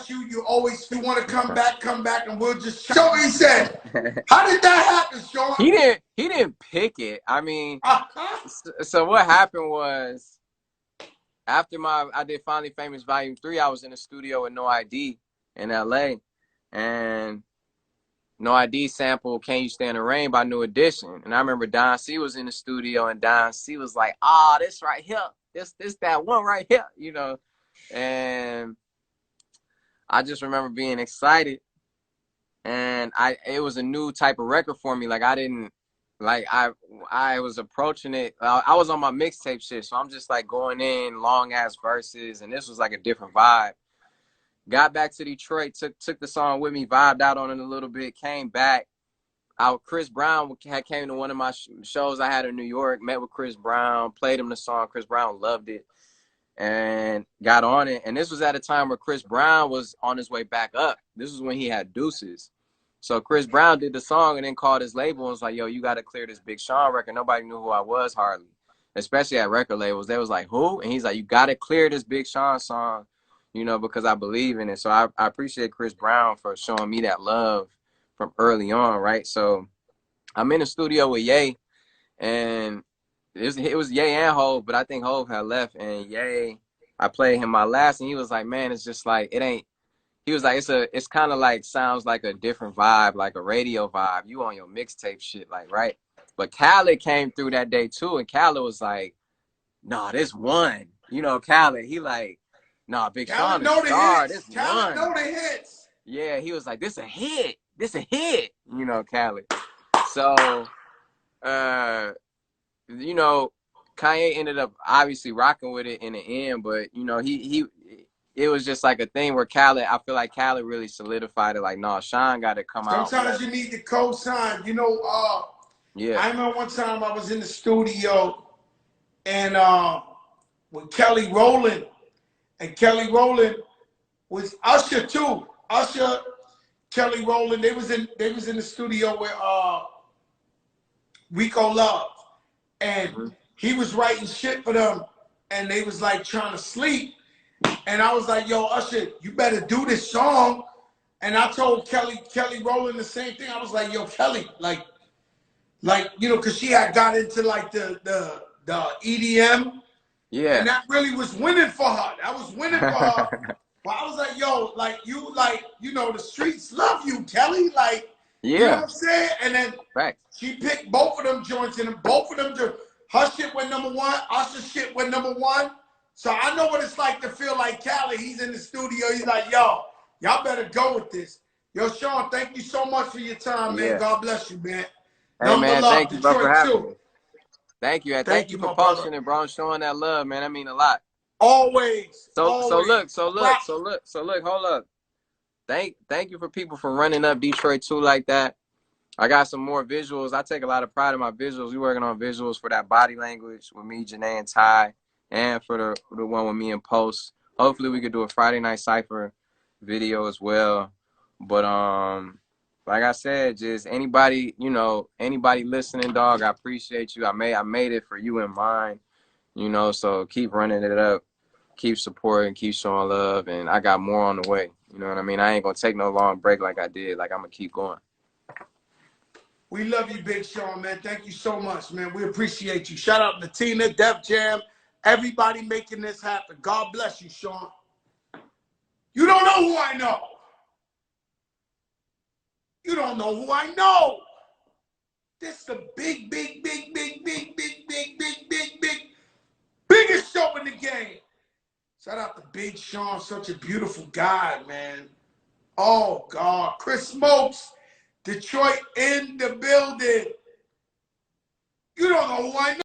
miss you. You want to come back, and we'll just. So he said, how did that happen, Sean? He didn't pick it. I mean, so what happened was after I did Finally Famous Volume 3, I was in the studio with No ID in LA, and No ID sample Can You Stand the Rain by New Edition. And I remember Don C was in the studio, and Don C was like, this right here. This that one right here, you know. And I just remember being excited. And it was a new type of record for me. Like I was approaching it. I was on my mixtape shit, so I'm just like going in long ass verses, and this was like a different vibe. Got back to Detroit, took the song with me, vibed out on it a little bit, came back. Chris Brown came to one of my shows I had in New York, met with Chris Brown, played him the song. Chris Brown loved it and got on it. And this was at a time where Chris Brown was on his way back up. This was when he had Deuces. So Chris Brown did the song and then called his label and was like, yo, you got to clear this Big Sean record. Nobody knew who I was hardly, especially at record labels. They was like, who? And he's like, you got to clear this Big Sean song, you know, because I believe in it. So I appreciate Chris Brown for showing me that love from early on, right? So I'm in the studio with Ye, and it was Ye and Hov, but I think Hov had left, and Ye, I played him my last, and he was like, man, it's just like, it ain't, he was like, it's kind of like, sounds like a different vibe, like a radio vibe. You on your mixtape shit, like, right? But Khaled came through that day too, and Khaled was like, nah, this one. You know, Khaled, he like, nah, Big Sean is star, this one. Khaled know the hits. Yeah, he was like, this a hit. This a hit. You know, Khaled. So, you know, Kanye ended up obviously rocking with it in the end, but, you know, it was just like a thing where Khaled, I feel like Khaled really solidified it. Like, no, Sean got to come out. Sometimes you need to co-sign. You know, yeah. I remember one time I was in the studio and with Kelly Rowland, and Kelly Rowland was Usher too. Usher, Kelly Rowland, they was in the studio with Rico Love, and he was writing shit for them, and they was like trying to sleep. And I was like, yo, Usher, you better do this song. And I told Kelly Rowland the same thing. I was like, yo, Kelly, like, you know, because she had got into like the EDM. Yeah. And that really was winning for her. That was winning for her. But I was like, yo, like, you know, the streets love you, Kelly. Like, yeah. You know what I'm saying? And then right. She picked both of them joints, and both of them, her shit went #1, Usher's shit went #1. So I know what it's like to feel like Khaled. He's in the studio. He's like, yo, y'all better go with this. Yo, Sean, thank you so much for your time, man. God bless you, man. Hey, man, thank you, bro, for having me. Thank you. Thank you for posting it, bro, and showing that love, man. That mean a lot. Always. So look, hold up. Thank you for people for running up Detroit too like that. I got some more visuals. I take a lot of pride in my visuals. We working on visuals for that Body Language with me, Janae, and Ty, and for the one with me and Post. Hopefully we could do a Friday Night Cypher video as well. But like I said, just anybody, you know, anybody listening, dog, I appreciate you. I made it for you in mind, you know, so keep running it up, keep supporting, keep showing love, and I got more on the way. You know what I mean? I ain't gonna take no long break like I did. Like, I'm gonna keep going. We love you, Big Sean, man. Thank you so much, man. We appreciate you. Shout out to Tina, Def Jam, everybody making this happen. God bless you, Sean. You don't know who I know. You don't know who I know. This is the biggest show in the game. Shout out to Big Sean, such a beautiful guy, man. Oh, God. Chris Smokes, Detroit in the building. You don't know who I know.